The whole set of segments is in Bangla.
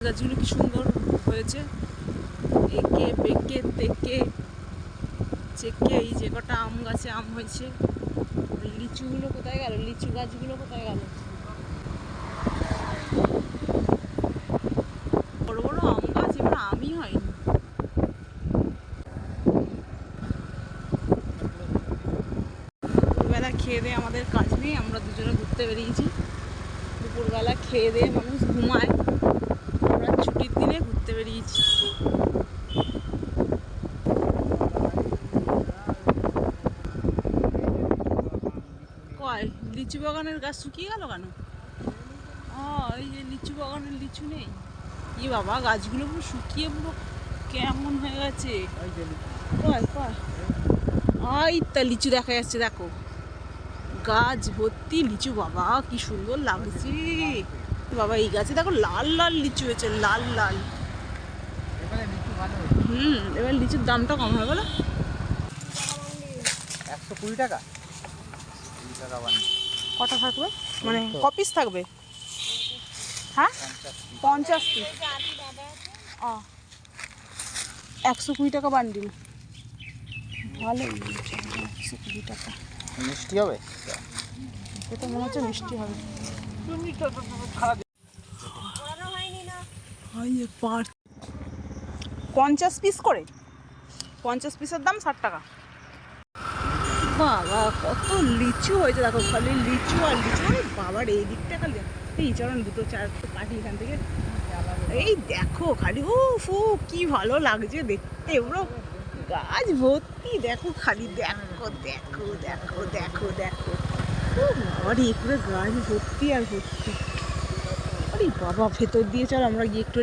গাছগুলো কি সুন্দর হয়েছে, একে বেঁকে তেকে চেকে। এই যে কটা আম গাছে আম হয়েছে। লিচুগুলো কোথায় গেল? লিচু গাছগুলো কোথায় গেল? বড় বড় আম গাছ, এবার আমই হয়নি। দুপুরবেলা খেয়ে দিয়ে আমাদের কাজ নেই, আমরা দুজনে ঘুরতে বেরিয়েছি। দুপুরবেলা খেয়ে দিয়ে মানুষ ঘুমায়, আমরা ছুটির দিনে ঘুরতে বেরিয়েছি। কয় লিচু বাগানের গাছ শুকিয়ে গেল কেন? এই যে লিচু বাগানের লিচু নেই। ই বাবা, গাছগুলো পুরো শুকিয়ে পুরো কেমন হয়ে গেছে। কয় কয় তা লিচু দেখা যাচ্ছে, দেখো গাছ ভর্তি লিচু। বাবা কি সুন্দর লাগছে বাবা। এই গাছে দেখো লাল লাল লিচু হয়েছে, লাল লাল। এবার লিচুর দামটা কম হয় বলো। 120 টাকা। কটা থাকবে, মানে কপিস থাকবে? হ্যাঁ 50 পিস। 120 টাকা বান্ডিল। ভালো, 120 টাকা। মিষ্টি হবে, এটা মনে হচ্ছে মিষ্টি হবে। 50 পিস করে, 50 পিসের দাম 60 টাকা। বাবা কত লিচু হয়েছে দেখো, খালি লিচু আর লিচু। বাবার এই দিকটা খালি এই চরণ দুটো চারটে কাটি এখান থেকে। এই দেখো খালি ও ফু, কি ভালো লাগছে দেখতে। পুরো গাছ ভর্তি, দেখো খালি দেখো দেখো দেখো দেখো দেখো। আরে পুরো গাছ ভর্তি আর ভর্তি। আরে বাবা ভেতর দিয়ে চল আমরা গিয়ে একটু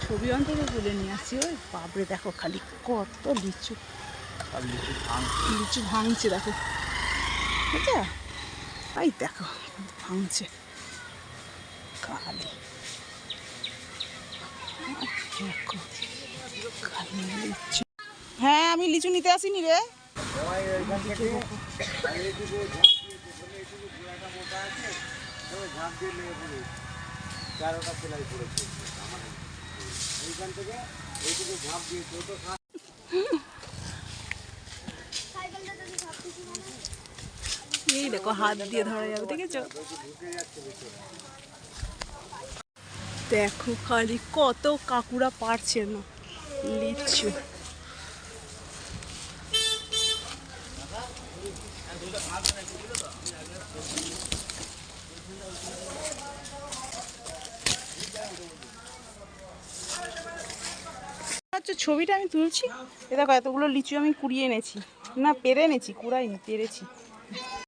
ছবি অন্তত তুলে নিয়ে আসছি। ওই বাপরে দেখো খালি কত লিচু। লিচু ভাঙছে দেখো, বুঝা? এই দেখো ভাঙছে খালি। দেখো খালি লিচু। হ্যাঁ আমি লিচু নিতে আসিনি রে। এই দেখো হাত দিয়ে ধরা যাবে, দেখেছো? দেখো খালি কত কাকুরা পারছে না লিচু। আচ্ছা ছবিটা আমি তুলছি। এ দেখো এতগুলো লিচু আমি কুড়িয়ে এনেছি, না পেরে এনেছি, কুড়াইনি, পেরেছি।